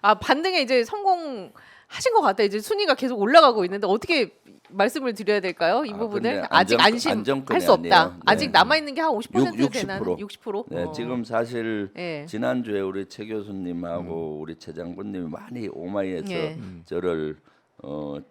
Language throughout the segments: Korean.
반등에 이제 성공하신 것 같아요. 이제 순위가 계속 올라가고 있는데 어떻게 말씀을 드려야 될까요? 이 부분을 근데 아직 안심할 안정권이 수 없다. 아니에요. 아직 네. 남아 있는 게 한 50% 60%. 되나요? 60%? 네, 지금 사실 예. 지난주에 우리 최 교수님하고 우리 최 장군님이 많이 오마이에서 예. 저를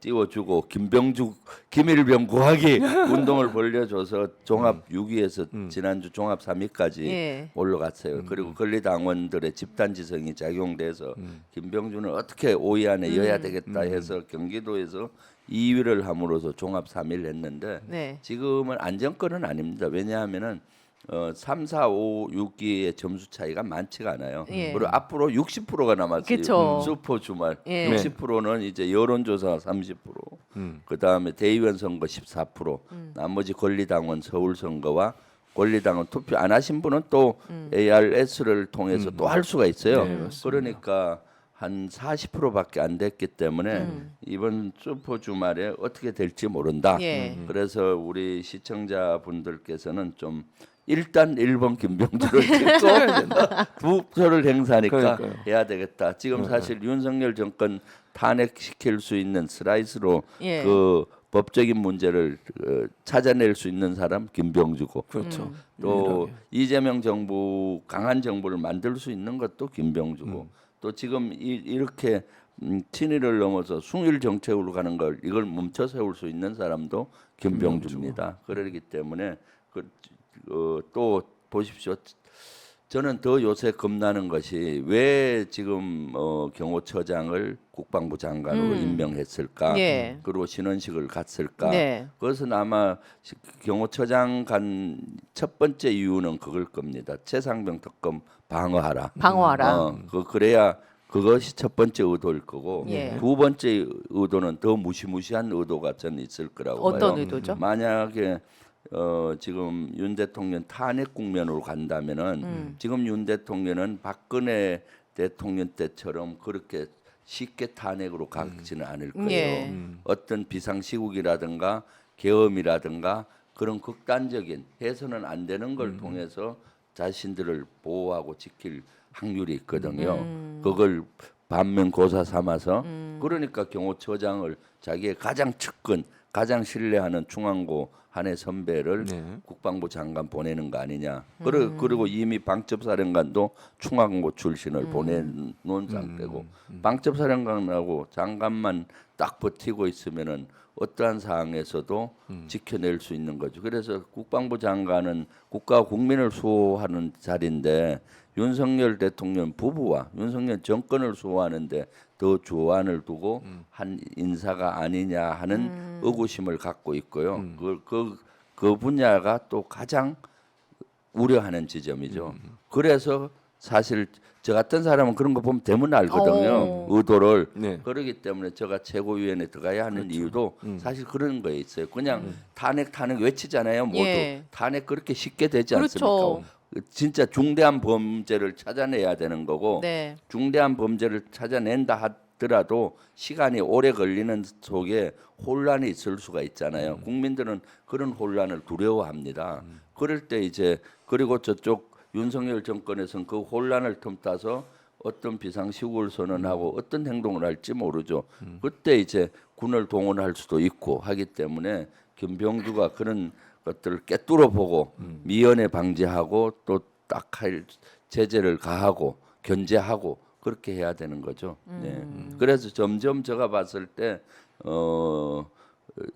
띄워주고 김일병 구하기 운동을 벌려줘서 종합 6위에서 지난주 종합 3위까지 예. 올라갔어요. 그리고 권리당원들의 집단지성이 작용돼서 김병준을 어떻게 5위 안에 넣어야 되겠다 해서 경기도에서 2위를 함으로써 종합 3위를 했는데 네. 지금은 안정권은 아닙니다. 왜냐하면은 3, 4, 5, 6기의 점수 차이가 많지가 않아요. 예. 그리고 앞으로 60%가 남았어요. 그쵸. 슈퍼 주말. 예. 60%는 이제 여론조사 30%, 그다음에 대의원 선거 14%, 나머지 권리당원 서울 선거와 권리당원 투표 안 하신 분은 또 ARS를 통해서 또 할 수가 있어요. 네, 맞습니다. 그러니까 한 40%밖에 안 됐기 때문에 이번 슈퍼 주말에 어떻게 될지 모른다. 예. 그래서 우리 시청자분들께서는 좀 일단 1번 김병주를 찍어야 된다. 투표를 행사하니까 그러니까요. 해야 되겠다. 지금 사실 윤석열 정권 탄핵시킬 수 있는 슬라이스로 예. 그 법적인 문제를 찾아낼 수 있는 사람 김병주고 그렇죠. 또 유일하게. 이재명 정부 강한 정부를 만들 수 있는 것도 김병주고 또 지금 이렇게 친일을 넘어서 숭일 정책으로 가는 걸 이걸 멈춰 세울 수 있는 사람도 김병주입니다. 그러기 때문에 또 보십시오. 저는 더 요새 겁나는 것이 왜 지금 경호처장을 국방부 장관으로 임명했을까? 예. 그리고 신원식을 갔을까? 네. 그것은 아마 경호처장 간 첫 번째 이유는 그걸 겁니다. 최상병 특검 방어하라. 방어하라. 그래야 그것이 첫 번째 의도일 거고 예. 두 번째 의도는 더 무시무시한 의도가 저는 있을 거라고 어떤 봐요. 의도죠? 만약에 지금 윤 대통령 탄핵 국면으로 간다면은 지금 윤 대통령은 박근혜 대통령 때처럼 그렇게 쉽게 탄핵으로 가지는 않을 거예요. 예. 어떤 비상시국이라든가 계엄이라든가 그런 극단적인 해서는 안 되는 걸 통해서 자신들을 보호하고 지킬 확률이 있거든요. 그걸 반면고사 삼아서 그러니까 경호처장을 자기의 가장 측근, 가장 신뢰하는 중앙고 한해 선배를 네. 국방부 장관 보내는 거 아니냐. 그리고 이미 방첩사령관도 중앙고 출신을 보내놓은 상태고 방첩사령관하고 장관만 딱 버티고 있으면은 어떠한 상황에서도 지켜낼 수 있는 거죠. 그래서 국방부 장관은 국가와 국민을 수호하는 자리인데 윤석열 대통령 부부와 윤석열 정권을 수호하는데 더 주안을 두고 한 인사가 아니냐 하는 의구심을 갖고 있고요. 그 분야가 또 가장 우려하는 지점이죠. 그래서 사실 저 같은 사람은 그런 거 보면 대문 알거든요. 의도를. 네. 그러기 때문에 제가 최고위원회 들어가야 하는 이유도 사실 그런 거에 있어요. 그냥 탄핵 외치잖아요. 모두. 예. 탄핵 그렇게 쉽게 되지 그렇죠. 않습니까? 진짜 중대한 범죄를 찾아내야 되는 거고 네. 중대한 범죄를 찾아낸다 하더라도 시간이 오래 걸리는 속에 혼란이 있을 수가 있잖아요. 국민들은 그런 혼란을 두려워합니다. 그럴 때 이제 그리고 저쪽 윤석열 정권에서는 그 혼란을 틈타서 어떤 비상시국을 선언하고 어떤 행동을 할지 모르죠. 그때 이제 군을 동원할 수도 있고 하기 때문에 김병주가 그런 것들을 꿰뚫어 보고 미연에 방지하고 또 딱할 제재를 가하고 견제하고 그렇게 해야 되는 거죠. 네. 그래서 점점 제가 봤을 때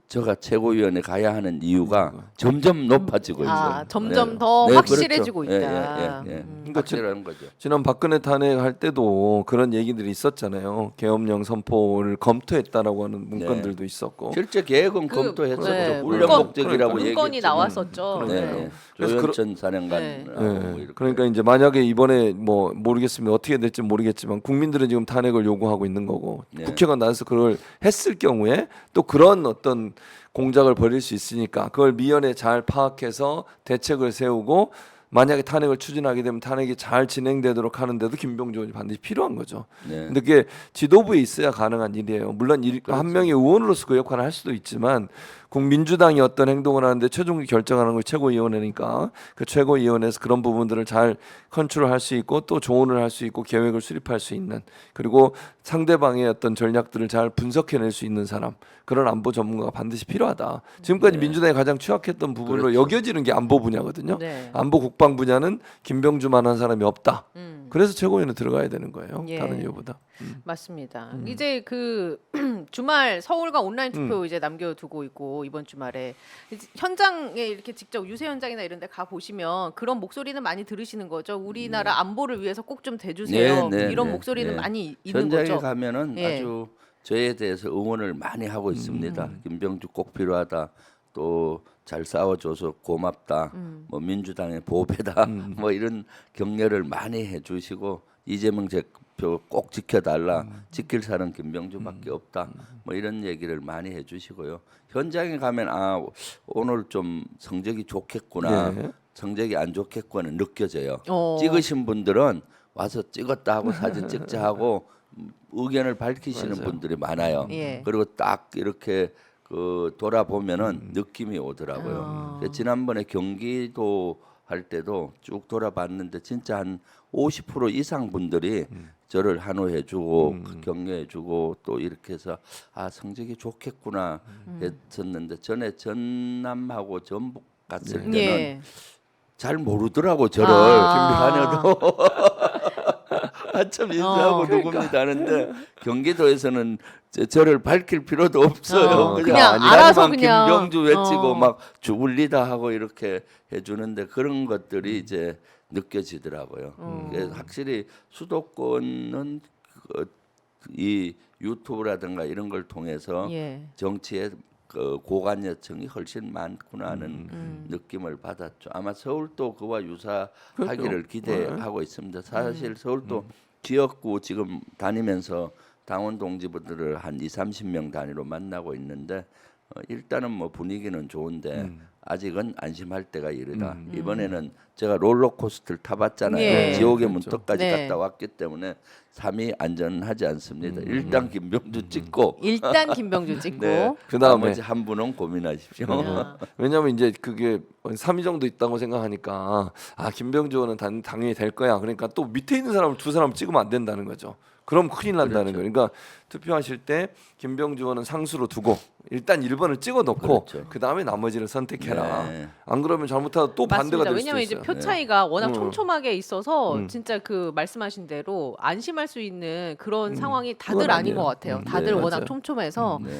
제가 최고위원회 가야 하는 이유가 점점 높아지고 있어요. 점점 네. 더 네, 확실해지고 그렇죠. 있다. 확실한 거죠. 지난 박근혜 탄핵할 때도 그런 얘기들이 있었잖아요. 계엄령 선포를 검토했다라고 하는 문건들도 있었고. 실제 계획은 검토했었죠. 네, 훈련 문건, 목적이라고 문건이 얘기했죠. 나왔었죠. 네, 네. 네. 그래서 조현천 사령관하고 네. 이렇게. 그러니까 이제 만약에 이번에 뭐 모르겠습니다. 어떻게 될지 모르겠지만 국민들은 지금 탄핵을 요구하고 있는 거고 네. 국회가 나서서 그걸 했을 경우에 또 그런 어떤 공작을 벌일 수 있으니까 그걸 미연에 잘 파악해서 대책을 세우고 만약에 탄핵을 추진하게 되면 탄핵이 잘 진행되도록 하는데도 김병주 의원이 반드시 필요한 거죠. 네. 근데 그게 지도부에 있어야 가능한 일이에요. 물론 그렇죠. 한 명의 의원으로서 그 역할을 할 수도 있지만 민주당이 어떤 행동을 하는데 최종 결정하는 걸 최고위원회니까 그 최고위원회에서 그런 부분들을 잘 컨트롤할 수 있고 또 조언을 할 수 있고 계획을 수립할 수 있는 그리고 상대방의 어떤 전략들을 잘 분석해낼 수 있는 사람 그런 안보 전문가가 반드시 필요하다. 지금까지 네. 민주당이 가장 취약했던 부분으로 그렇죠. 여겨지는 게 안보 분야거든요. 네. 안보 국방 분야는 김병주만한 사람이 없다. 음. 그래서 최고위원회 들어가야 되는 거예요. 예. 다른 이유보다. 맞습니다. 이제 그 주말 서울과 온라인 투표 이제 남겨두고 있고 이번 주말에 이제 현장에 이렇게 직접 유세 현장이나 이런 데 가 보시면 그런 목소리는 많이 들으시는 거죠. 우리나라 안보를 위해서 꼭 좀 대주세요. 네, 네, 이런 네, 목소리는 네. 많이 있는 현장에 거죠. 가면은 예. 아주 저에 대해서 응원을 많이 하고 있습니다. 김병주 꼭 필요하다. 또 잘 싸워줘서 고맙다. 뭐 민주당의 보배다. 뭐 이런 격려를 많이 해주시고 이재명 대표 꼭 지켜달라. 지킬 사람 김병주밖에 없다. 뭐 이런 얘기를 많이 해주시고요. 현장에 가면 아 오늘 좀 성적이 좋겠구나. 네. 성적이 안 좋겠구나는 느껴져요. 어. 찍으신 분들은 와서 찍었다 하고 사진 찍자 하고 의견을 밝히시는 맞아요. 분들이 많아요. 예. 그리고 딱 이렇게 그 돌아보면은 느낌이 오더라고요. 그래서 지난번에 경기도 할 때도 쭉 돌아봤는데 진짜 한 50% 이상 분들이 저를 한호해주고 격려해주고 또 이렇게 해서 아 성적이 좋겠구나 했었는데 전에 전남하고 전북 갔을 때는 예. 잘 모르더라고 저를 아. 다녀도 한참 인사하고 누굽니다 하는데 경기도에서는 저를 밝힐 필요도 없어요. 그냥 알아서 자기만 그냥 김병주 외치고 막 죽을리다 하고 이렇게 해주는데 그런 것들이 이제 느껴지더라고요. 그래서 확실히 수도권은 이 유튜브라든가 이런 걸 통해서 예. 정치에 그 고관여층이 훨씬 많구나 하는 느낌을 받았죠. 아마 서울도 그와 유사하기를 기대하고 있습니다. 사실 서울도 지역구 지금 다니면서 당원 동지분들을 한 20-30명 단위로 만나고 있는데 일단은 뭐 분위기는 좋은데 아직은 안심할 때가 이르다. 이번에는 제가 롤러코스터를 타봤잖아요. 예. 지옥의 그렇죠. 문턱까지 네. 갔다 왔기 때문에 삶이 안전하지 않습니다. 일단 김병주 찍고 일단 김병주 찍고 네. 그다음에 나머지 한 분은 고민하십시오. 야. 왜냐하면 이제 그게 3위 정도 있다고 생각하니까 아 김병주 의원은 당연히 될 거야. 그러니까 또 밑에 있는 사람을 두 사람 찍으면 안 된다는 거죠. 그럼 큰일 난다는 거예요. 그러니까 투표하실 때 김병주 의원은 상수로 두고 일단 1번을 찍어놓고 그렇죠. 그 다음에 나머지를 선택해라. 네. 안 그러면 잘못하다 또 반대가 맞습니다. 될 수도 왜냐하면 이제 있어요. 표 차이가 워낙 음. 촘촘하게 있어서 진짜 그 말씀하신 대로 안심할 수 있는 그런 상황이 다들 그건 아닌 아니에요. 것 같아요. 다들 네, 워낙 맞아요. 촘촘해서 네.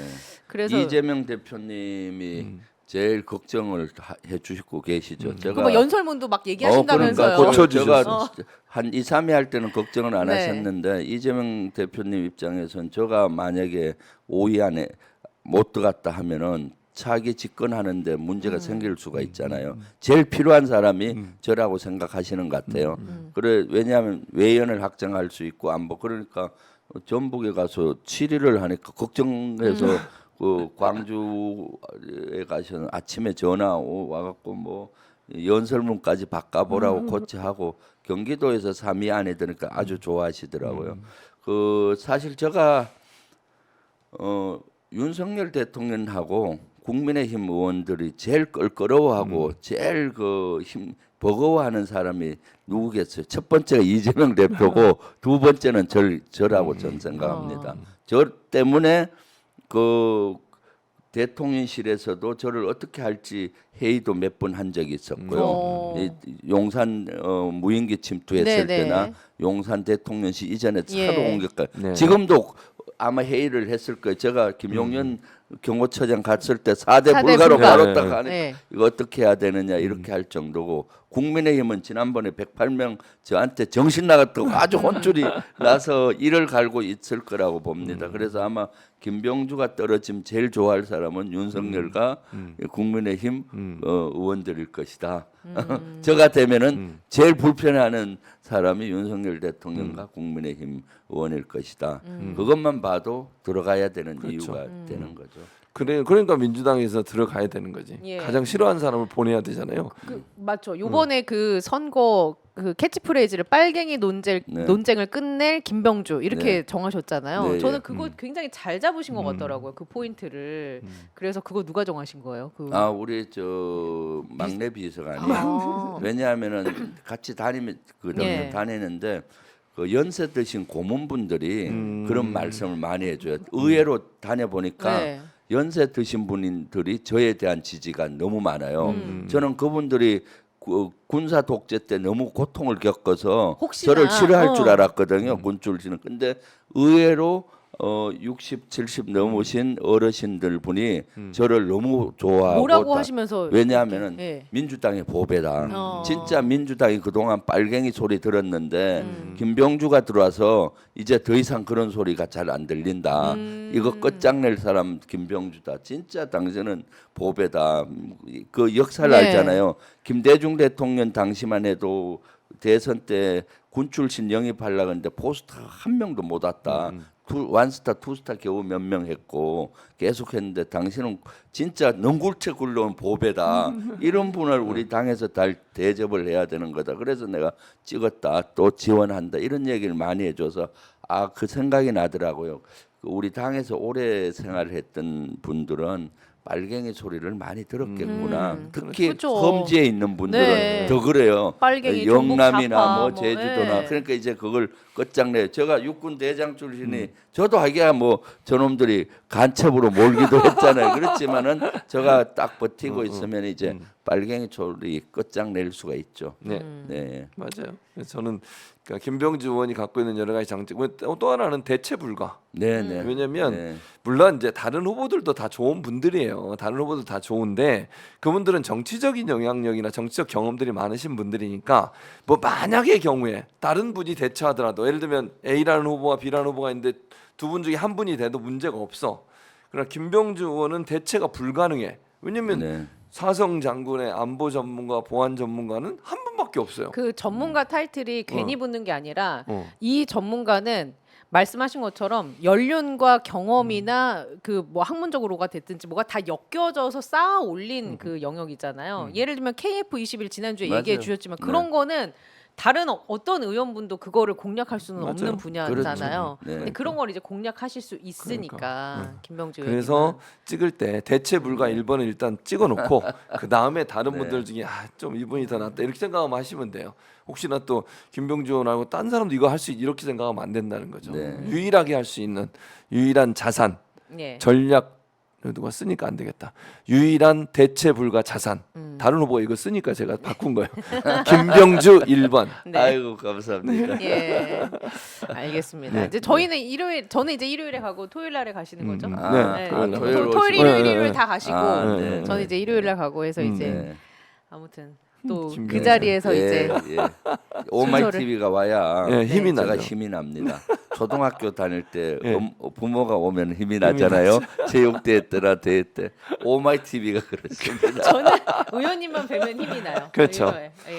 그래서 이재명 대표님이 제일 걱정을 해주시고 계시죠. 제가 그뭐 연설문도 막 얘기하신다면서요. 그러니까 고쳐주셨어요. 제가 한 2, 3회 할 때는 걱정을 안 네. 하셨는데 이재명 대표님 입장에선 제가 만약에 5위 안에 못 들어갔다 하면은 차기 집권하는데 문제가 생길 수가 있잖아요. 제일 필요한 사람이 저라고 생각하시는 것 같아요. 그래 왜냐하면 외연을 확정할 수 있고 안보 그러니까 전북에 가서 7일을 하니까 걱정해서 그 광주에 가서는 아침에 전화 와갖고 뭐 연설문까지 바꿔보라고 고쳐하고 경기도에서 3위 안에 드니까 아주 좋아하시더라고요. 그 사실 제가 윤석열 대통령하고 국민의힘 의원들이 제일 껄끄러워하고 제일 그 버거워하는 사람이 누구겠어요? 첫 번째가 이재명 대표고 두 번째는 저라고 전 생각합니다. 저 때문에 그 대통령실에서도 저를 어떻게 할지 회의도 몇 번 한 적이 있었고요. 이 용산 무인기 침투했을 네네. 때나 용산 대통령실 이전에 차로 예. 옮겼까 네. 지금도 아마 회의를 했을 거예요. 제가 김용현 경호처장 갔을 때 4대 4대 불가로 불가. 바로 딱 하니까 네. 이거 어떻게 해야 되느냐 이렇게 할 정도고 국민의힘은 지난번에 108명 저한테 정신 나갔다고 아주 혼쭐이 나서 이를 갈고 있을 거라고 봅니다. 그래서 아마 김병주가 떨어지면 제일 좋아할 사람은 윤석열과 국민의힘 의원들일 것이다. 저가 되면은 제일 불편해하는 사람이 윤석열 대통령과 국민의힘 의원일 것이다. 그것만 봐도 들어가야 되는 그렇죠. 이유가 되는 거죠. 그러니까 민주당에서 들어가야 되는 거지. 예. 가장 싫어하는 사람을 보내야 되잖아요. 맞죠. 요번에 그 선거 그 캐치프레이즈를 빨갱이 네. 논쟁을 끝낼 김병주 이렇게 네. 정하셨잖아요. 네, 저는 예. 그거 굉장히 잘 잡으신 것 같더라고요. 그 포인트를. 그래서 그거 누가 정하신 거예요? 아 우리 저 막내 비서관이 아. 왜냐하면은 같이 예. 다니는데 그 연세 드신 고문분들이 그런 말씀을 많이 해줘요. 의외로 다녀보니까 네. 연세 드신 분들이 저에 대한 지지가 너무 많아요. 저는 그분들이 군사 독재 때 너무 고통을 겪어서 혹시나, 저를 싫어할 줄 어. 알았거든요. 군 출신은. 근데 의외로 60, 70 넘으신 어르신들 분이 저를 너무 좋아하고 뭐라고 하시면서 왜냐하면은 이렇게, 예. 민주당의 보배다. 어. 진짜 민주당이 그동안 빨갱이 소리 들었는데 김병주가 들어와서 이제 더 이상 그런 소리가 잘 안 들린다. 이거 끝장낼 사람 김병주다. 진짜 당신은 보배다. 그 역사를 네. 알잖아요. 김대중 대통령 당시만 해도 대선 때 군 출신 영입하려고 했는데 포스터 한 명도 못 왔다. 원스타, 투스타 겨우 몇 명 했고 계속 했는데 당신은 진짜 능굴채 굴러온 보배다. 이런 분을 우리 당에서 대접을 해야 되는 거다. 그래서 내가 찍었다. 또 지원한다. 이런 얘기를 많이 해줘서 아, 그 생각이 나더라고요. 우리 당에서 오래 생활했던 분들은 빨갱이 소리를 많이 들었겠구나. 특히 그렇죠. 험지에 있는 분들은 네. 더 그래요. 빨갱이, 영남이나 전북 뭐 좌파, 제주도나 네. 그러니까 이제 그걸 끝장내. 제가 육군 대장 출신이 저도 하기야 뭐 저놈들이 간첩으로 몰기도 했잖아요. 그렇지만은 제가 딱 버티고 있으면 이제 빨갱이 소리 끝장낼 수가 있죠. 네. 네. 맞아요. 그래서 저는 그러니까 김병주 의원이 갖고 있는 여러 가지 장점. 또 하나는 대체 불가. 네, 네. 왜냐면 네. 물론 이제 다른 후보들도 다 좋은 분들이에요. 다른 후보들 다 좋은데 그분들은 정치적인 영향력이나 정치적 경험들이 많으신 분들이니까 뭐 만약의 경우에 다른 분이 대처하더라도 예를 들면 A라는 후보와 B라는 후보가 있는데 두 분 중에 한 분이 돼도 문제가 없어. 그러나 김병주 의원은 대체가 불가능해. 왜냐면 네. 사성 장군의 안보 전문가, 보안 전문가는 한 분밖에 없어요. 그 전문가 타이틀이 괜히 붙는 게 아니라 어. 이 전문가는 말씀하신 것처럼 연륜과 경험이나 그 뭐 학문적으로가 됐든지 뭐가 다 엮여져서 쌓아 올린 그 영역이잖아요. 예를 들면 KF21 지난주에 맞아요. 얘기해 주셨지만 네. 그런 거는 다른 어떤 의원분도 그거를 공략할 수는 맞아요. 없는 분야잖아요. 그렇죠. 네. 근데 그런 걸 이제 공략하실 수 있으니까 김병주 의원님. 그래서 찍을 때 대체 불가 1번을 일단 찍어놓고 그 다음에 다른 네. 분들 중에 좀 이분이 더 낫다 이렇게 생각하면 하시면 돼요. 혹시나 또 김병주 의원하고 딴 사람도 이거 할 수 이렇게 생각하면 안 된다는 거죠. 네. 유일하게 할 수 있는 유일한 자산 예. 전략 누가 쓰니까 안 되겠다. 유일한 대체 불가 자산. 다른 후보가 이거 쓰니까 제가 바꾼 거예요. 김병주 1번. 네. 아이고 감사합니다. 예. 알겠습니다. 네. 이제 저희는 저는 이제 일요일에 가고 토요일 날에 가시는 거죠? 아, 네. 토요일 날. 토요일, 오시고. 일요일 네. 다 가시고 아, 네. 저는 이제 일요일 날 가고 해서 이제 네. 아무튼 또 그 김병주. 자리에서 예, 이제 예. 오마이 순서를- TV가 와야 예, 힘이 제가 나죠. 힘이 납니다. 초등학교 다닐 때 예. 부모가 오면 힘이 나잖아요. 체육대회 때나 대회 때 오마이 TV가 그렇습니다. 저는 의원님만 뵈면 힘이 나요. 그렇죠. 예.